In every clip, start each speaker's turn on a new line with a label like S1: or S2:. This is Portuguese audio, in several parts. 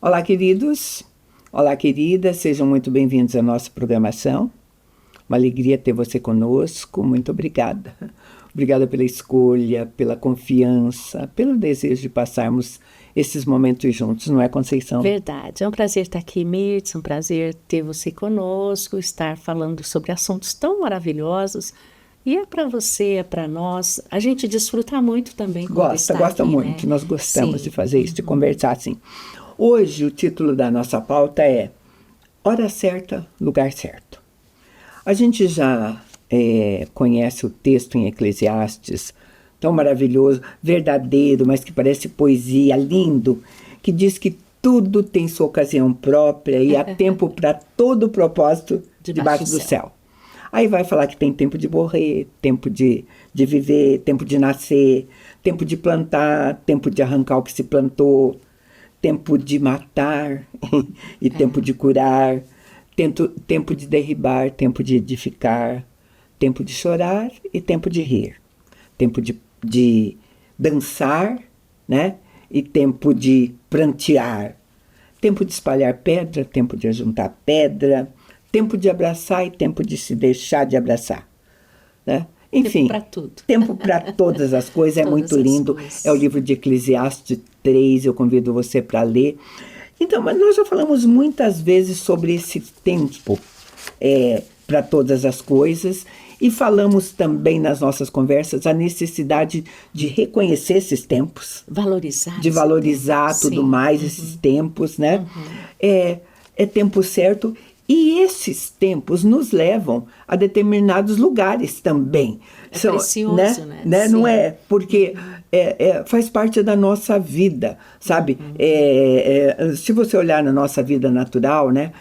S1: Olá, queridos. Olá, queridas. Sejam muito bem-vindos à nossa programação. Uma alegria ter você conosco. Muito obrigada. Obrigada pela escolha, pela confiança, pelo desejo de passarmos esses momentos juntos, não é, Conceição?
S2: Verdade. É um prazer estar aqui, Mirtz. É um prazer ter você conosco, estar falando sobre assuntos tão maravilhosos. E é para você, é para nós. A gente desfruta muito também quando está
S1: Gosta
S2: aqui,
S1: muito.
S2: né?
S1: Nós gostamos
S2: Sim.
S1: de fazer isso, de conversar assim. Hoje, o título da nossa pauta é Hora Certa, Lugar Certo. A gente já conhece o texto em Eclesiastes, tão maravilhoso, verdadeiro, mas que parece poesia, lindo, que diz que tudo tem sua ocasião própria e há tempo para todo o propósito debaixo do céu. Aí vai falar que tem tempo de morrer, tempo de viver, tempo de nascer, tempo de plantar, tempo de arrancar o que se plantou, tempo de matar e tempo de curar, tempo de derribar, tempo de edificar, tempo de chorar e tempo de rir, tempo de dançar, né? E tempo de prantear, tempo de espalhar pedra, tempo de ajuntar pedra, tempo de abraçar e tempo de se deixar de abraçar, né? Enfim,
S2: tempo para tudo.
S1: Tempo para todas as coisas, é muito lindo. É o livro de Eclesiastes 3, eu convido você para ler. Então, mas nós já falamos muitas vezes sobre esse tempo para todas as coisas e falamos também nas nossas conversas a necessidade de reconhecer esses tempos.
S2: Valorizar.
S1: De valorizar tudo mais, esses tempos, né? É tempo certo. E esses tempos nos levam a determinados lugares também.
S2: É precioso, né?
S1: Não é? Porque faz parte da nossa vida, sabe? Se você olhar na nossa vida natural, né?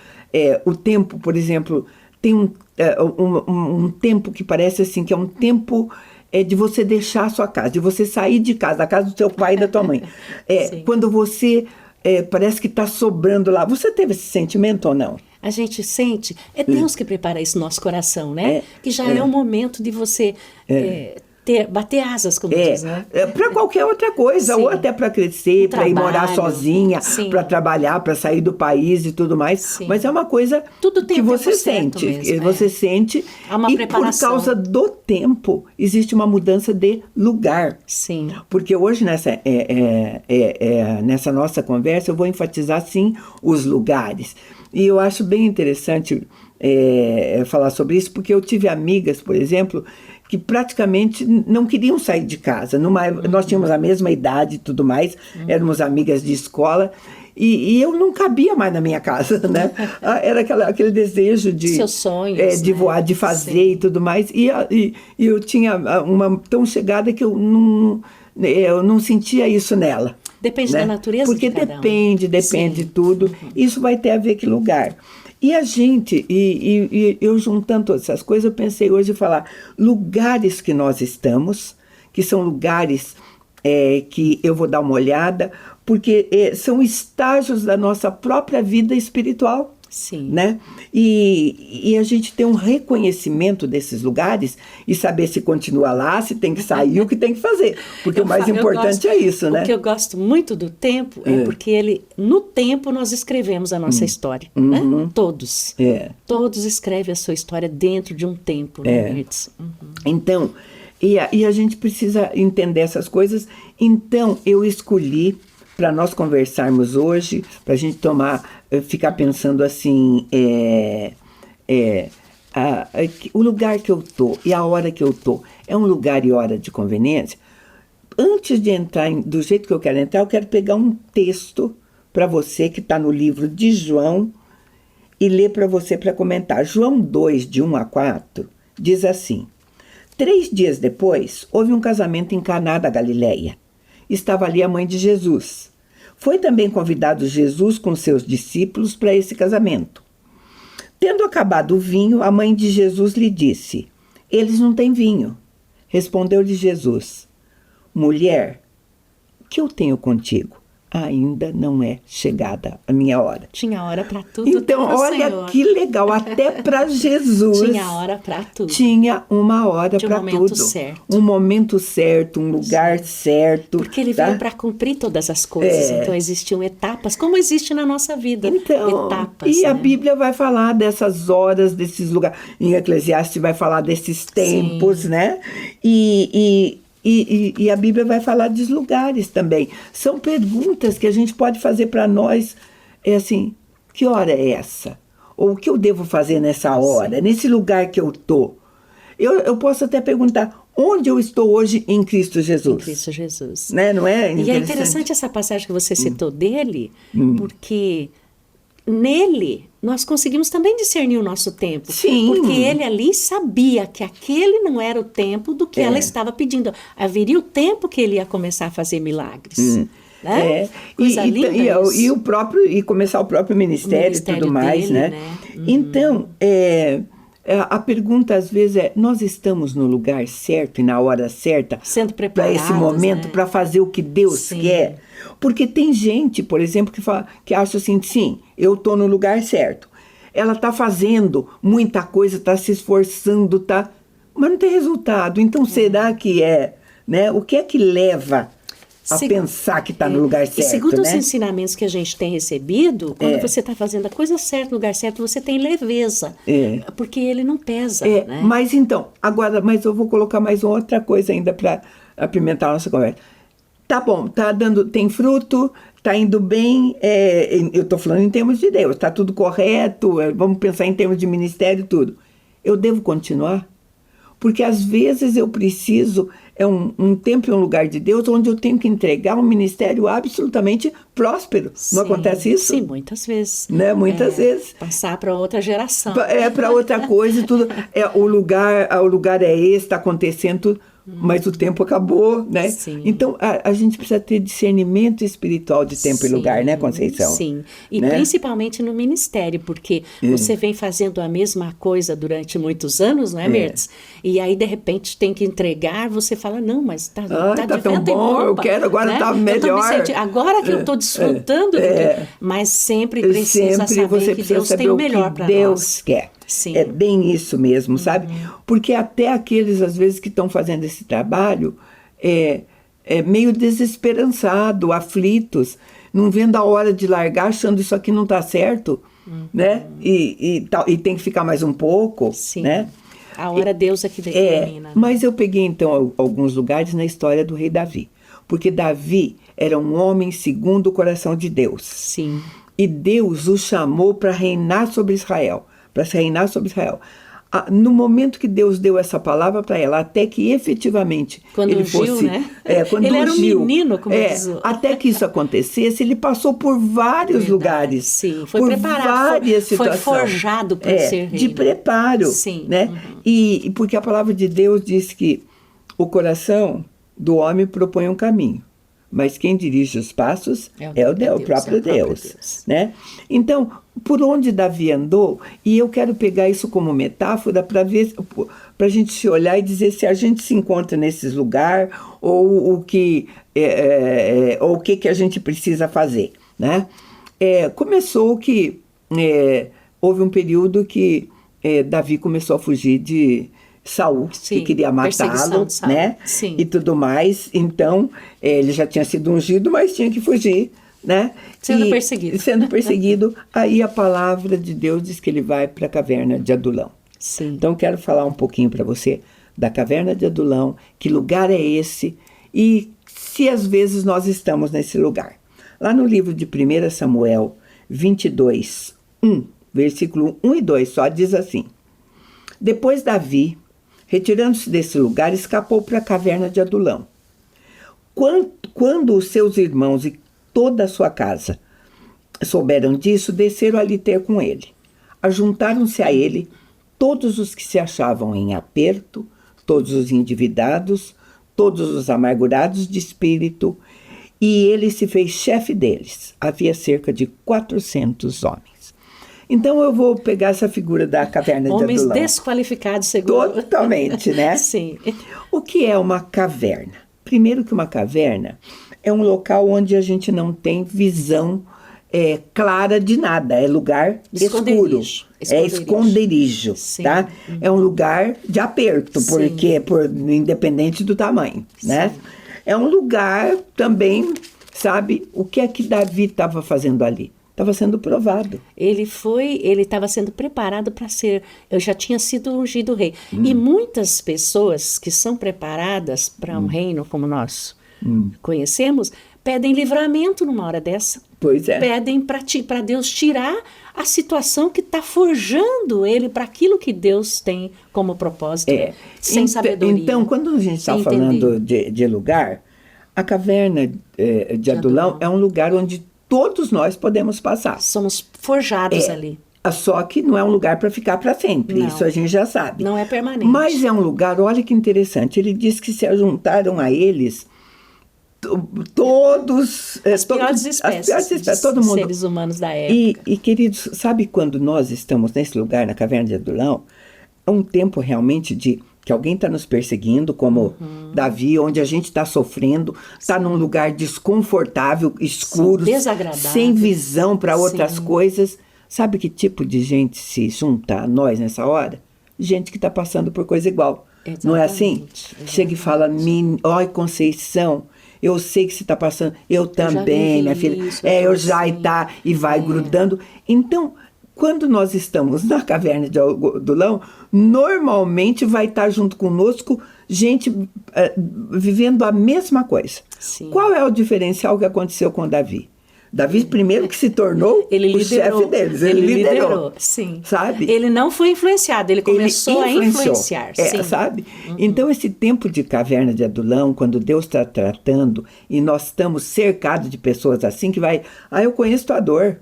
S1: O tempo, por exemplo, tem um tempo que parece assim, que é um tempo de você deixar a sua casa, de você sair de casa, da casa do seu pai e da tua mãe. Quando você parece que está sobrando lá. Você teve esse sentimento ou não?
S2: A gente sente, é Deus que prepara isso no nosso coração, né? Que já é o momento de você bater asas, como diz, né?
S1: Para qualquer outra coisa, ou até para crescer, para ir morar sozinha, para trabalhar, para sair do país e tudo mais. Sim. Mas é uma coisa que você sente.
S2: Mesmo,
S1: você sente.
S2: Há uma preparação.
S1: Por causa do tempo, existe uma mudança de lugar.
S2: Sim.
S1: Porque hoje, nessa nossa conversa, eu vou enfatizar, sim, os lugares. E eu acho bem interessante falar sobre isso, porque eu tive amigas, por exemplo, que praticamente não queriam sair de casa. Nós tínhamos a mesma idade e tudo mais, éramos amigas de escola, e eu não cabia mais na minha casa, né? Era aquele desejo de...
S2: Seus sonhos,
S1: de voar, de fazer e tudo mais. E eu tinha uma tão chegada que eu não sentia isso nela.
S2: Depende da natureza
S1: Porque
S2: de cada
S1: depende de tudo. Isso vai ter a ver que lugar. E a gente, eu juntando todas essas coisas, eu pensei hoje em falar lugares que nós estamos, que são lugares que eu vou dar uma olhada, porque são estágios da nossa própria vida espiritual.
S2: Sim.
S1: Né? E a gente tem um reconhecimento desses lugares e saber se continua lá, se tem que sair, o que tem que fazer. Porque o mais importante é isso, né?
S2: O que eu gosto muito do tempo porque no tempo nós escrevemos a nossa história. Né? Todos. Todos escrevem a sua história dentro de um tempo. Né?
S1: Então, e a gente precisa entender essas coisas. Então, eu escolhi para nós conversarmos hoje, para a gente ficar pensando assim, o lugar que eu estou e a hora que eu estou é um lugar e hora de conveniência. Antes de entrar do jeito que eu quero entrar, eu quero pegar um texto para você que está no livro de João e ler para você para comentar. João 2, de 1 a 4, diz assim: 3 dias depois, houve um casamento em Caná da Galileia. Estava ali a mãe de Jesus. Foi também convidado Jesus com seus discípulos para esse casamento. Tendo acabado o vinho, a mãe de Jesus lhe disse: eles não têm vinho. Respondeu-lhe Jesus: mulher, o que eu tenho contigo? ainda não é chegada a minha hora.
S2: Tinha hora para tudo.
S1: Então, olha
S2: Senhor.
S1: que legal, até para Jesus.
S2: Tinha hora para tudo.
S1: Tinha uma hora para tudo.
S2: Um momento certo.
S1: Um momento certo, um lugar certo.
S2: Porque ele veio para cumprir todas as coisas. Então, existiam etapas, como existe na nossa vida.
S1: Então,
S2: etapas.
S1: E a Bíblia vai falar dessas horas, desses lugares. Em Eclesiastes vai falar desses tempos, né? E a Bíblia vai falar dos lugares também. São perguntas que a gente pode fazer para nós. É assim, que hora é essa? Ou o que eu devo fazer nessa hora? Nesse lugar que eu estou? Eu posso até perguntar, onde eu estou hoje em Cristo Jesus?
S2: Em Cristo Jesus.
S1: Né? Não é
S2: interessante? E é interessante essa passagem que você citou dele, porque nele nós conseguimos também discernir o nosso tempo.
S1: Sim.
S2: Porque ele ali sabia que aquele não era o tempo do que ela estava pedindo. Haveria o tempo que ele ia começar a fazer milagres. Né?
S1: E começar o próprio ministério e tudo mais,
S2: dele,
S1: né? Então, a pergunta às vezes é, nós estamos no lugar certo e na hora certa
S2: sendo preparados
S1: para esse momento, para fazer o que Deus quer? Porque tem gente, por exemplo, que acha assim, sim, eu estou no lugar certo. Ela está fazendo muita coisa, está se esforçando, mas não tem resultado. Então, será que né? O que é que leva a pensar que está no lugar certo?
S2: E segundo os
S1: né?
S2: ensinamentos que a gente tem recebido, quando você está fazendo a coisa certa no lugar certo, você tem leveza. Porque ele não pesa. Né?
S1: Mas então, mas eu vou colocar mais outra coisa ainda para apimentar a nossa conversa. Tá bom, tem fruto, tá indo bem, eu estou falando em termos de Deus, está tudo correto, vamos pensar em termos de ministério e tudo. Eu devo continuar? Porque às vezes eu preciso, um tempo e um lugar de Deus, onde eu tenho que entregar um ministério absolutamente próspero. Não acontece isso?
S2: Sim, muitas vezes.
S1: Né? Muitas vezes.
S2: Passar para outra geração.
S1: Para outra coisa e tudo. O lugar é esse, está acontecendo tudo. Mas o tempo acabou, né?
S2: Sim.
S1: Então, a gente precisa ter discernimento espiritual de tempo e lugar, né, Conceição?
S2: Sim, e principalmente no ministério, porque você vem fazendo a mesma coisa durante muitos anos, não é, Mertz? E aí, de repente, tem que entregar, você fala, não, mas tá
S1: tão bom, eu quero, agora tá melhor.
S2: Agora que eu estou desfrutando, mas sempre precisa saber que Deus tem o melhor para nós.
S1: Deus quer.
S2: Sim.
S1: É bem isso mesmo, sabe? Porque até aqueles, às vezes, que estão fazendo esse trabalho, meio desesperançado, aflitos, não vendo a hora de largar, achando isso aqui não está certo, né? E tem que ficar mais um pouco,
S2: Sim.
S1: né?
S2: A hora Deus é que determina.
S1: Mas eu peguei, então, alguns lugares na história do rei Davi. Porque Davi era um homem segundo o coração de Deus.
S2: Sim.
S1: E Deus o chamou para reinar sobre Israel. No momento que Deus deu essa palavra para ela, até que efetivamente
S2: quando
S1: ele
S2: ungiu,
S1: fosse...
S2: né?
S1: Quando
S2: ele
S1: ungiu,
S2: era um menino, como diz.
S1: Até que isso acontecesse, ele passou por vários lugares.
S2: Sim, foi
S1: por
S2: preparado.
S1: Várias situações.
S2: Foi forjado para ser rei.
S1: De preparo.
S2: Sim.
S1: Né? E porque a palavra de Deus diz que o coração do homem propõe um caminho, mas quem dirige os passos é o próprio Deus. Né? Então, por onde Davi andou, e eu quero pegar isso como metáfora para a gente se olhar e dizer se a gente se encontra nesses lugares ou o que a gente precisa fazer. Né? Começou que houve um período que Davi começou a fugir de Saul, que queria matá-lo, né?
S2: Sim.
S1: E tudo mais. Então, ele já tinha sido ungido, mas tinha que fugir, né? Sendo perseguido. Aí a palavra de Deus diz que ele vai para a caverna de Adulão.
S2: Sim.
S1: Então, quero falar um pouquinho para você da caverna de Adulão, que lugar é esse e se às vezes nós estamos nesse lugar. Lá no livro de 1 Samuel 22, versículo 1 e 2, só diz assim: Depois Davi, retirando-se desse lugar, escapou para a caverna de Adulão. Quando os seus irmãos e toda a sua casa souberam disso, desceram ali ter com ele. Ajuntaram-se a ele todos os que se achavam em aperto, todos os endividados, todos os amargurados de espírito, e ele se fez chefe deles. Havia cerca de 400 homens. Então eu vou pegar essa figura da caverna de Adulão.
S2: Homens desqualificados, segundo.
S1: Totalmente, né?
S2: Sim.
S1: O que é uma caverna? Primeiro que uma caverna é um local onde a gente não tem visão clara de nada, é lugar escuro, é esconderijo, tá? É um lugar de aperto, porque independente do tamanho, né? É um lugar também, sabe, o que é que Davi estava fazendo ali? Estava sendo provado.
S2: Ele estava sendo preparado para ser, eu já tinha sido ungido rei. E muitas pessoas que são preparadas para um reino como nós conhecemos, pedem livramento numa hora dessa.
S1: Pois é.
S2: Pedem para Deus tirar a situação que está forjando ele para aquilo que Deus tem como propósito, sem sabedoria.
S1: Então, quando a gente está falando de lugar, a caverna de Adulão é um lugar onde todos nós podemos passar.
S2: Somos forjados ali.
S1: Só que não é um lugar para ficar para sempre, isso a gente já sabe.
S2: Não é permanente.
S1: Mas é um lugar, olha que interessante, ele diz que se juntaram a eles todos...
S2: As piores espécies,
S1: todo mundo.
S2: Seres humanos da época.
S1: E, queridos, sabe quando nós estamos nesse lugar, na caverna de Adulão, é um tempo realmente de que alguém está nos perseguindo, como Davi, onde a gente está sofrendo, está num lugar desconfortável, escuro,
S2: desagradável,
S1: sem visão para outras coisas. Sabe que tipo de gente se junta a nós nessa hora? Gente que está passando por coisa igual.
S2: Exatamente,
S1: não é assim? Chega e fala, oi Conceição, eu sei que você está passando, eu também, minha filha. Eu já e vai grudando. Então, quando nós estamos na caverna de Adulão, normalmente vai estar junto conosco gente vivendo a mesma coisa.
S2: Sim.
S1: Qual é o diferencial que aconteceu com Davi? Davi, primeiro que se tornou o chefe deles. Ele liderou.
S2: Sim.
S1: Sabe?
S2: Ele não foi influenciado, ele começou a influenciar. Sim.
S1: Sabe? Então, esse tempo de caverna de Adulão, quando Deus está tratando, e nós estamos cercados de pessoas assim, que vai... eu conheço tua dor.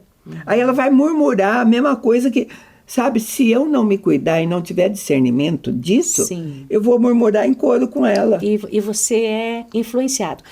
S1: Aí ela vai murmurar a mesma coisa que... Sabe, se eu não me cuidar e não tiver discernimento disso, eu vou murmurar em coro com ela.
S2: E você é influenciado.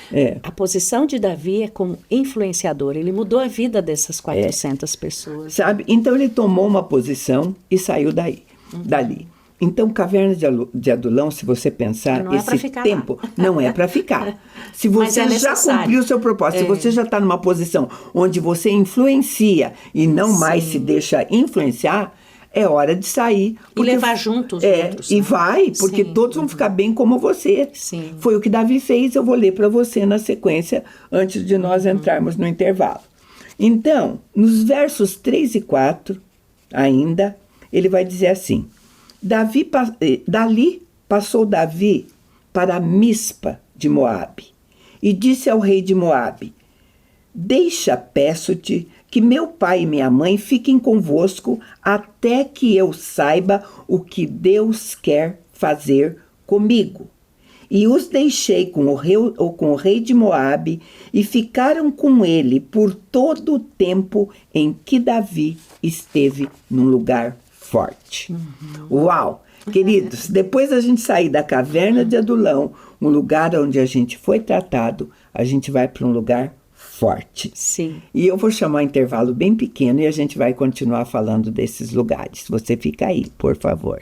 S2: A posição de Davi é como influenciador. Ele mudou a vida dessas 400 pessoas.
S1: Sabe? Então ele tomou uma posição e saiu dali. Então, caverna de Adulão, se você pensar, esse tempo não é para ficar. Se você já cumpriu o seu propósito, se você já está numa posição onde você influencia e não mais se deixa influenciar, é hora de sair.
S2: E levar junto os outros.
S1: E vai, porque todos vão ficar bem como você.
S2: Sim.
S1: Foi o que Davi fez, eu vou ler para você na sequência, antes de nós entrarmos no intervalo. Então, nos versos 3 e 4, ainda, ele vai dizer assim... Dali passou Davi para Mispa de Moabe e disse ao rei de Moabe: deixa, peço-te, que meu pai e minha mãe fiquem convosco até que eu saiba o que Deus quer fazer comigo. E os deixei com o rei de Moabe e ficaram com ele por todo o tempo em que Davi esteve num lugar forte. Uau! Queridos, depois da gente sair da caverna de Adulão, um lugar onde a gente foi tratado, a gente vai para um lugar forte.
S2: Sim.
S1: E eu vou chamar um intervalo bem pequeno e a gente vai continuar falando desses lugares. Você fica aí, por favor.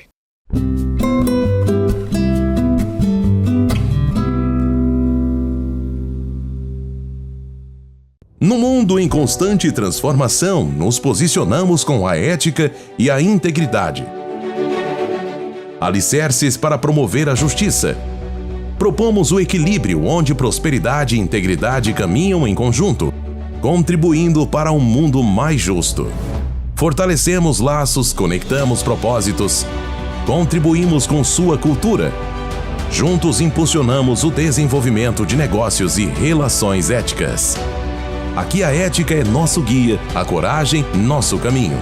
S3: No mundo em constante transformação, nos posicionamos com a ética e a integridade. Alicerces para promover a justiça. Propomos o equilíbrio onde prosperidade e integridade caminham em conjunto, contribuindo para um mundo mais justo. Fortalecemos laços, conectamos propósitos, contribuímos com sua cultura. Juntos impulsionamos o desenvolvimento de negócios e relações éticas. Aqui a ética é nosso guia, a coragem, nosso caminho.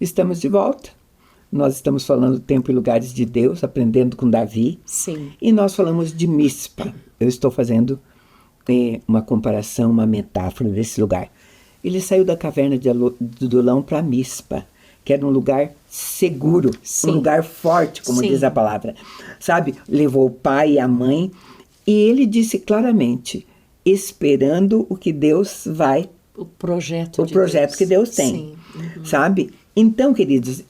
S1: Estamos de volta. Nós estamos falando do tempo e lugares de Deus, aprendendo com Davi.
S2: Sim.
S1: E nós falamos de Mispa. Eu estou fazendo uma comparação, uma metáfora desse lugar. Ele saiu da caverna de Adulão para Mispa, que era um lugar seguro, um lugar forte, como diz a palavra. Sabe? Levou o pai e a mãe E ele disse claramente, esperando o que Deus vai...
S2: O projeto
S1: que Deus tem,
S2: sim.
S1: Sabe? Então, queridos,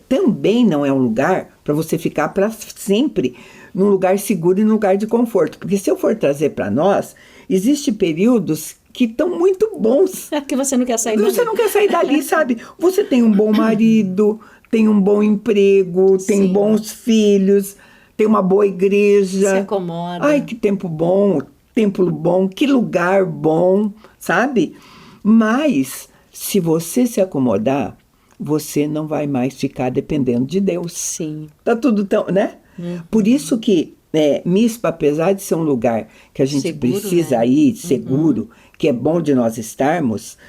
S1: também não é um lugar para você ficar para sempre num lugar seguro e num lugar de conforto. Porque se eu for trazer para nós, existem períodos que estão muito bons.
S2: É porque você não quer sair dali.
S1: Você não quer sair dali, sabe? Você tem um bom marido, tem um bom emprego, tem
S2: Sim.
S1: bons filhos, tem uma boa igreja.
S2: Se acomoda.
S1: Ai, que tempo bom, templo bom, que lugar bom, sabe? Mas, se você se acomodar, você não vai mais ficar dependendo de Deus.
S2: Sim.
S1: Tá tudo tão, né? Por isso que Mispa, apesar de ser um lugar que a gente
S2: Seguro,
S1: precisa
S2: né?
S1: ir, seguro, que é bom de nós estarmos,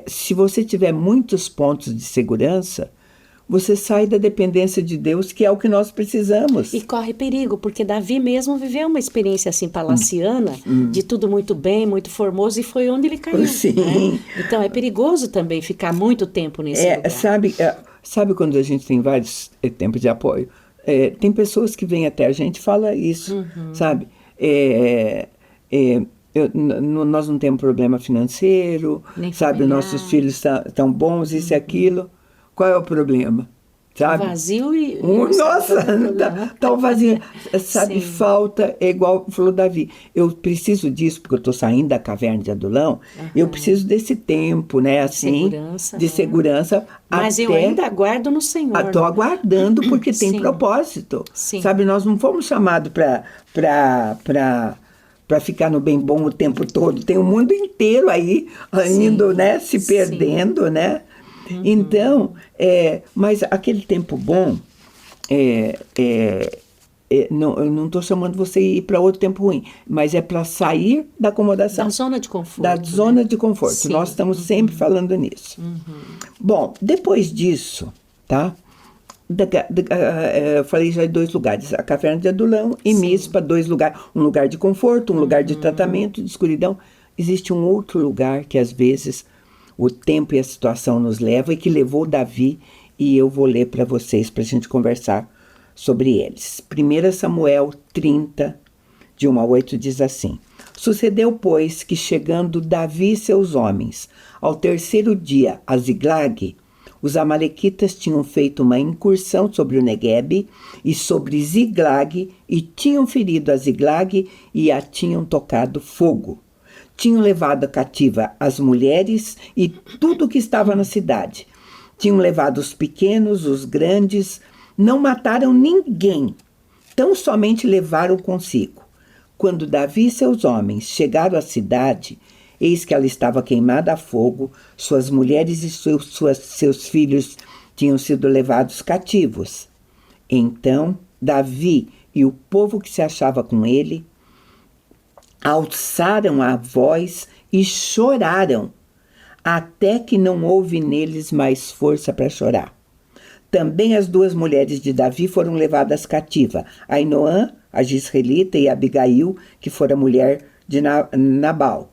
S1: se você tiver muitos pontos de segurança, você sai da dependência de Deus, que é o que nós precisamos.
S2: E corre perigo, porque Davi mesmo viveu uma experiência assim palaciana, de tudo muito bem, muito formoso, e foi onde ele caiu.
S1: Sim.
S2: Né? Então é perigoso também ficar muito tempo nesse lugar.
S1: Sabe quando a gente tem vários tempos de apoio? Tem pessoas que vêm até a gente e falam isso, sabe? Nós não temos problema financeiro,
S2: Nem
S1: sabe?
S2: familiar.
S1: Nossos filhos estão bons, isso e aquilo. Qual é o problema? Sabe?
S2: Vazio e...
S1: Nossa, tá um vazio. Sabe,
S2: Sim.
S1: falta, é igual falou Davi. Eu preciso disso, porque eu estou saindo da caverna de Adulão. Eu preciso desse tempo, né? Assim,
S2: segurança,
S1: de
S2: né?
S1: segurança.
S2: Mas eu ainda aguardo no Senhor.
S1: Estou aguardando, porque tem
S2: Sim.
S1: propósito.
S2: Sim.
S1: Sabe, nós não fomos chamados para ficar no bem bom o tempo todo. Tem o mundo inteiro aí, indo, né? Se perdendo, né? Então, mas aquele tempo bom, não, eu não estou chamando você ir para outro tempo ruim, mas é para sair da acomodação.
S2: Da zona de conforto.
S1: Da zona de conforto.
S2: Sim.
S1: Nós estamos sempre falando nisso. Bom, depois disso, tá? Eu falei já de 2 lugares, a Caverna de Adulão e Mispa, 2 lugares. Um lugar de conforto, um lugar de tratamento, de escuridão. Existe um outro lugar que às vezes o tempo e a situação nos levam e que levou Davi, e eu vou ler para vocês, para a gente conversar sobre eles. 1 Samuel 30, de 1 a 8, diz assim: Sucedeu, pois, que chegando Davi e seus homens ao 3º dia a Ziglag, os amalequitas tinham feito uma incursão sobre o Neguebe e sobre Ziglag, e tinham ferido a Ziglag e a tinham tocado fogo. Tinham levado cativa as mulheres e tudo que estava na cidade. Tinham levado os pequenos, os grandes, não mataram ninguém, tão somente levaram consigo. Quando Davi e seus homens chegaram à cidade, eis que ela estava queimada a fogo, suas mulheres e seus filhos tinham sido levados cativos. Então Davi e o povo que se achava com ele alçaram a voz e choraram, até que não houve neles mais força para chorar. Também as 2 mulheres de Davi foram levadas cativa, Ainoã, a Gisraelita, e Abigail, que fora mulher de Nabal.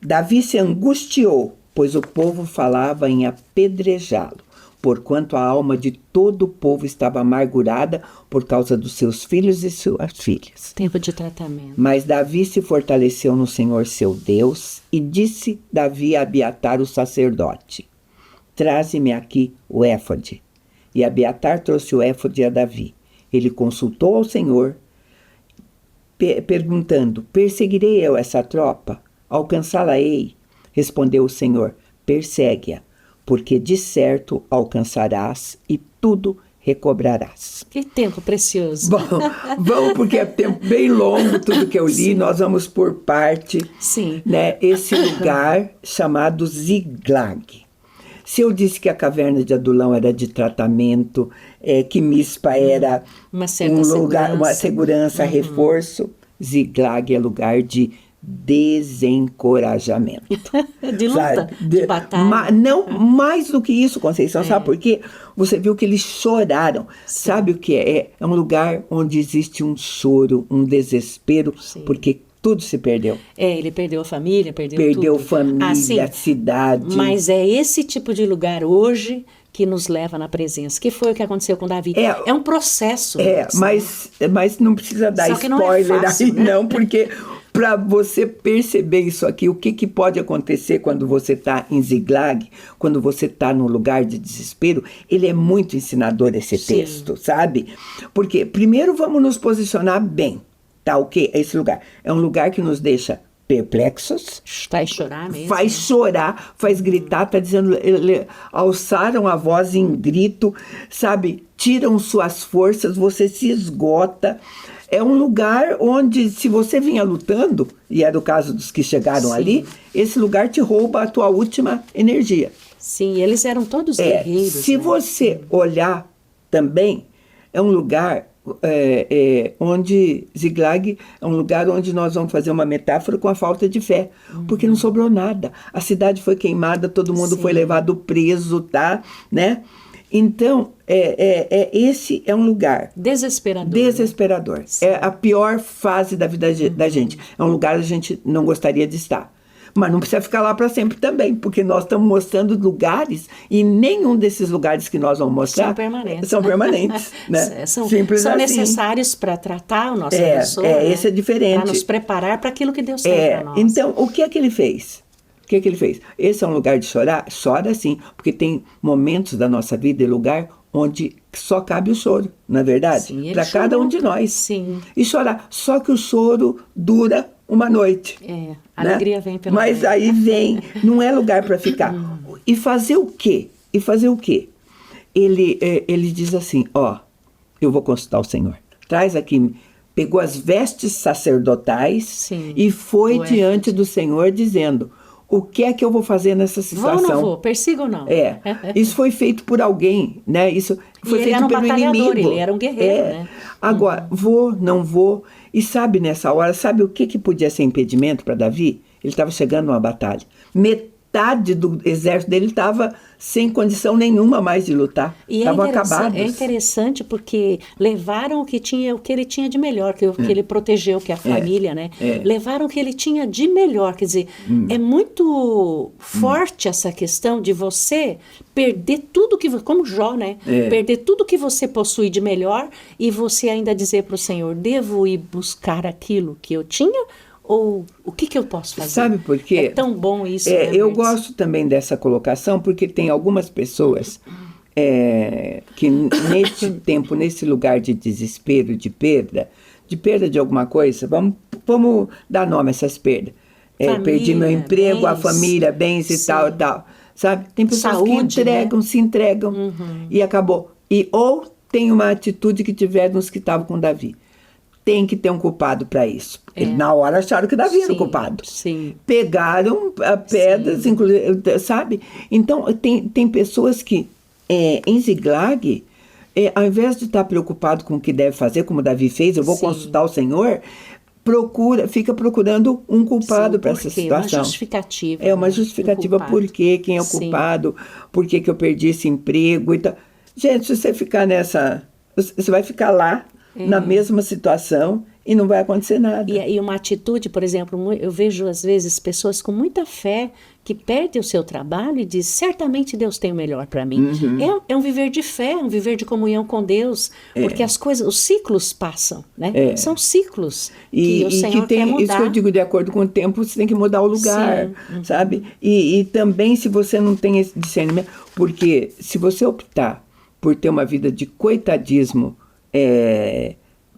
S1: Davi se angustiou, pois o povo falava em apedrejá-lo, porquanto a alma de todo o povo estava amargurada por causa dos seus filhos e suas filhas.
S2: Tempo de tratamento.
S1: Mas Davi se fortaleceu no Senhor seu Deus, e disse Davi a Abiatar o sacerdote: Traze-me aqui o éfode. E Abiatar trouxe o éfode a Davi. Ele consultou ao Senhor, perguntando: Perseguirei eu essa tropa? Alcançá-la-ei? Respondeu o Senhor: Persegue-a, porque de certo alcançarás e tudo recobrarás.
S2: Que tempo precioso.
S1: Bom, vamos, porque é tempo bem longo tudo que eu li.
S2: Sim.
S1: Nós vamos por parte.
S2: Sim.
S1: Né, esse lugar chamado Ziglag. Se eu disse que a caverna de Adulão era de tratamento, que Mispa era
S2: uma certa
S1: um lugar,
S2: segurança.
S1: uma segurança, reforço, Ziglag é lugar de desencorajamento.
S2: De luta,
S1: Sabe?
S2: de batalha.
S1: Não, mais do que isso, Conceição, sabe por quê? Você viu que eles choraram.
S2: Sim.
S1: Sabe o que é? É um lugar onde existe um choro, um desespero,
S2: Sim.
S1: porque tudo se perdeu.
S2: Ele perdeu a família, perdeu
S1: Perdeu
S2: tudo.
S1: família,
S2: Assim,
S1: cidade.
S2: Mas é esse tipo de lugar hoje que nos leva na presença, que foi o que aconteceu com Davi. É um processo.
S1: Mas não precisa dar spoiler não é fácil, aí, né? Não, porque para você perceber isso aqui, o que pode acontecer quando você está em Ziklag, quando você está num lugar de desespero, ele é muito ensinador, esse texto, sabe? Porque primeiro vamos nos posicionar bem, tá? O que é esse lugar? É um lugar que nos deixa perplexos.
S2: Faz chorar mesmo.
S1: Faz chorar, faz gritar, tá dizendo, alçaram a voz em grito, sabe? Tiram suas forças, você se esgota. É um lugar onde, se você vinha lutando, e era o caso dos que chegaram ali, esse lugar te rouba a tua última energia.
S2: Sim, eles eram todos guerreiros.
S1: Se você olhar também, é um lugar onde Ziklag é um lugar onde nós vamos fazer uma metáfora com a falta de fé, porque não sobrou nada. A cidade foi queimada, todo mundo foi levado preso, tá? Né? Então, esse é um lugar desesperador. Né? É a pior fase da vida da gente. É um lugar que a gente não gostaria de estar. Mas não precisa ficar lá para sempre também, porque nós estamos mostrando lugares e nenhum desses lugares que nós vamos mostrar são permanentes. Né?
S2: São necessários para tratar o nosso pessoa.
S1: Esse é diferente.
S2: Para nos preparar para aquilo que Deus tem para nós.
S1: Então, o que é que ele fez? Esse é um lugar de chorar? Chora sim, porque tem momentos da nossa vida e lugar onde só cabe o choro, não é verdade? Para cada um de nós.
S2: Sim.
S1: E chorar. Só que o choro dura uma noite.
S2: A alegria vem pela
S1: Mas noite. Aí vem, não é lugar para ficar. E fazer o quê? Ele diz assim, eu vou consultar o Senhor. Traz aqui, pegou as vestes sacerdotais e foi diante do Senhor dizendo, o que é que eu vou fazer nessa situação?
S2: Vou ou não vou? Persigo ou não?
S1: Isso foi feito por alguém, né? Isso foi feito pelo inimigo.
S2: Ele era um guerreiro, né?
S1: Agora, vou, não vou. E sabe, nessa hora, sabe o que podia ser impedimento para Davi? Ele estava chegando numa batalha. Metade do exército dele estava sem condição nenhuma mais de lutar. Estavam acabados.
S2: É interessante porque levaram o que ele tinha de melhor, que ele protegeu, que é a família, né? Levaram o que ele tinha de melhor. Quer dizer, é muito forte essa questão de você perder tudo que... Como Jó, né? Perder tudo que você possui de melhor e você ainda dizer para o Senhor, devo ir buscar aquilo que eu tinha? Ou o que eu posso fazer?
S1: Sabe por quê?
S2: É tão bom isso.
S1: Eu gosto também dessa colocação, porque tem algumas pessoas que neste tempo, nesse lugar de desespero, de perda de alguma coisa, vamos dar nome a essas perdas. Perdi meu emprego, bens, a família, bens e tal. Sabe? Tem pessoas
S2: Saúde,
S1: que se entregam e acabou. Ou tem uma atitude que tiveram os que estavam com Davi. Tem que ter um culpado para isso. Na hora acharam que Davi era o culpado. Pegaram pedras, inclusive, sabe? Então, tem pessoas que, em Ziklag, ao invés de estar preocupado com o que deve fazer, como Davi fez, eu vou consultar o Senhor, fica procurando um culpado para essa situação.
S2: Uma justificativa.
S1: Uma justificativa por quê, quem é o culpado, por que eu perdi esse emprego e tal. Gente, se você ficar você vai ficar lá, na mesma situação e não vai acontecer nada.
S2: E uma atitude, por exemplo, eu vejo às vezes pessoas com muita fé que perdem o seu trabalho e dizem, certamente Deus tem o melhor para mim. É um viver de fé, um viver de comunhão com Deus, porque as coisas, os ciclos passam, né? São ciclos que o Senhor quer mudar.
S1: Isso que eu digo, de acordo com o tempo, você tem que mudar o lugar, sabe? E também se você não tem esse discernimento, porque se você optar por ter uma vida de coitadismo,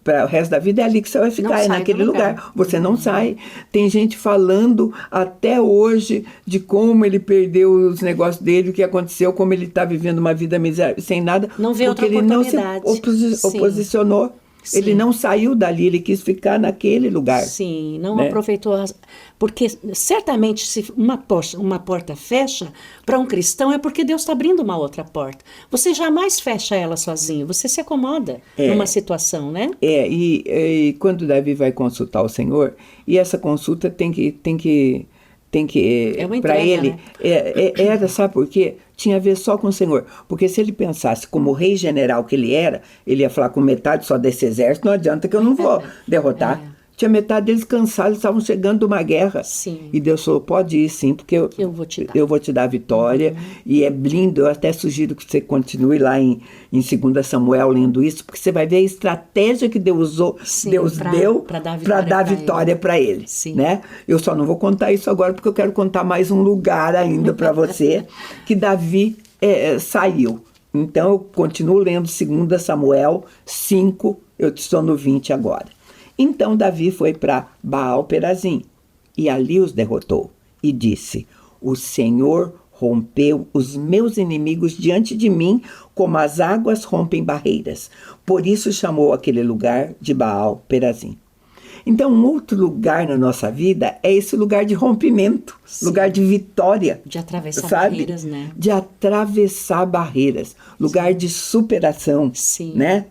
S1: para o resto da vida, é ali que você vai ficar, naquele lugar. Você não sai. Tem gente falando até hoje de como ele perdeu os negócios dele, o que aconteceu, como ele está vivendo uma vida miserável, sem nada.
S2: Não vê outra oportunidade.
S1: Porque ele não se oposicionou. Ele não saiu dali, ele quis ficar naquele lugar.
S2: Sim, não aproveitou. Porque certamente se uma porta fecha, para um cristão é porque Deus está abrindo uma outra porta. Você jamais fecha ela sozinho, você se acomoda numa situação, né?
S1: E quando Davi vai consultar o Senhor, e essa consulta tem que para ele, né? Sabe por quê? Tinha a ver só com o Senhor. Porque se ele pensasse como rei general que ele era, ele ia falar com metade só desse exército, não adianta que eu não vou derrotar. tinha metade deles cansados, estavam chegando de uma guerra.
S2: Sim.
S1: E Deus falou, pode ir sim, porque eu vou te dar a vitória. E é lindo, eu até sugiro que você continue lá em 2 Samuel lendo isso, porque você vai ver a estratégia que Deus usou,
S2: sim,
S1: Deus deu para dar vitória para ele.
S2: Sim.
S1: Né? Eu só não vou contar isso agora, porque eu quero contar mais um lugar ainda para você, que Davi saiu. Então, eu continuo lendo 2 Samuel 5, eu estou no 20 agora. Então, Davi foi para Baal-Perazim, e ali os derrotou, e disse, o Senhor rompeu os meus inimigos diante de mim, como as águas rompem barreiras. Por isso chamou aquele lugar de Baal-Perazim. Então, um outro lugar na nossa vida é esse lugar de rompimento, sim, lugar de vitória.
S2: De atravessar,
S1: sabe?
S2: Barreiras, né?
S1: De atravessar barreiras, lugar, sim, de superação,
S2: sim,
S1: né?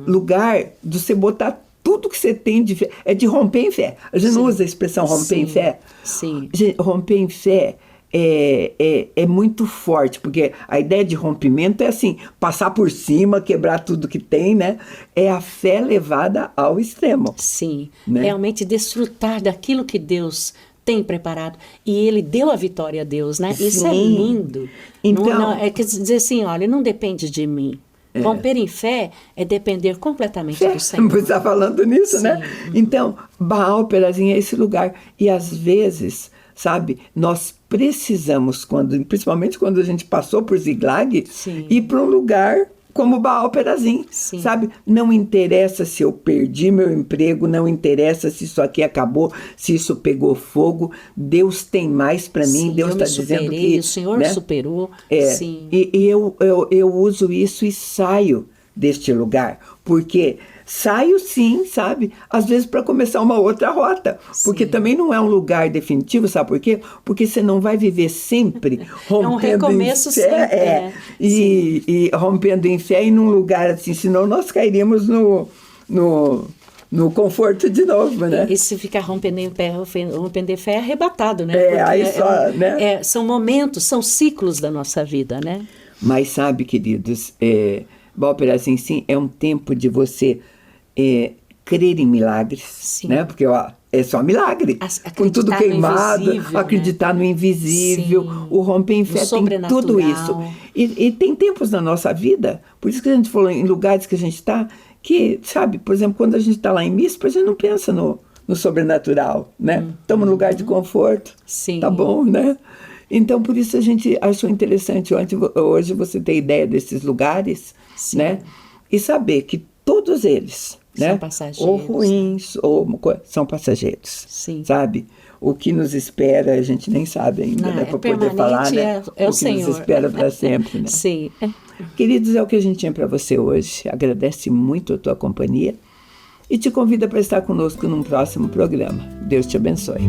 S1: Lugar de você botar tudo que você tem de fé, é de romper em fé. A gente, sim, não usa a expressão romper, sim, em fé?
S2: Sim.
S1: Romper em fé é muito forte, porque a ideia de rompimento é assim, passar por cima, quebrar tudo que tem, né? É a fé levada ao extremo.
S2: Sim,
S1: né?
S2: Realmente desfrutar daquilo que Deus tem preparado. E Ele deu a vitória a Deus, né?
S1: Sim.
S2: Isso é lindo.
S1: Então,
S2: quer dizer assim, olha, não depende de mim. Romper em fé é depender completamente do Senhor.
S1: Você está falando nisso, sim, né? Então, Baal-Perazim é esse lugar. E às vezes, sabe, nós precisamos, principalmente quando a gente passou por Ziklag, sim, ir para um lugar como Baal-Perazim, sabe? Não interessa se eu perdi meu emprego, não interessa se isso aqui acabou, se isso pegou fogo, Deus tem mais para mim, Deus está dizendo que...
S2: O Senhor, né, superou. Sim.
S1: E eu uso isso e saio deste lugar, porque... Saio sim, sabe? Às vezes para começar uma outra rota. Sim. Porque também não é um lugar definitivo, sabe por quê? Porque você não vai viver sempre rompendo
S2: é um recomeço
S1: em fé.
S2: Sempre.
S1: E rompendo em fé e num lugar assim, senão nós cairíamos no conforto de novo, né?
S2: E se ficar rompendo em fé é arrebatado, né?
S1: Aí só, né?
S2: São momentos, são ciclos da nossa vida, né?
S1: Mas sabe, queridos, Baal-Perazim, sim, é um tempo de você... crer em milagres, sim, né? Porque é só milagre. Com tudo queimado, acreditar, né, no invisível, sim, o romper em fé tem tudo isso. E tem tempos na nossa vida, por isso que a gente falou em lugares que a gente está, que, sabe, por exemplo, quando a gente está lá em Mispa, a gente não pensa no sobrenatural, né? Estamos no lugar de conforto, sim, tá bom, né? Então, por isso a gente achou interessante hoje você ter ideia desses lugares, sim, né? E saber que todos eles, né,
S2: são passageiros,
S1: ou ruins, ou são passageiros, sim, sabe? O que nos espera a gente nem sabe ainda, né, para poder falar, né?
S2: É o
S1: que
S2: Senhor.
S1: Nos espera para sempre, né?
S2: Sim.
S1: Queridos, é o que a gente tinha para você hoje. Agradece muito a tua companhia e te convida para estar conosco num próximo programa. Deus te abençoe.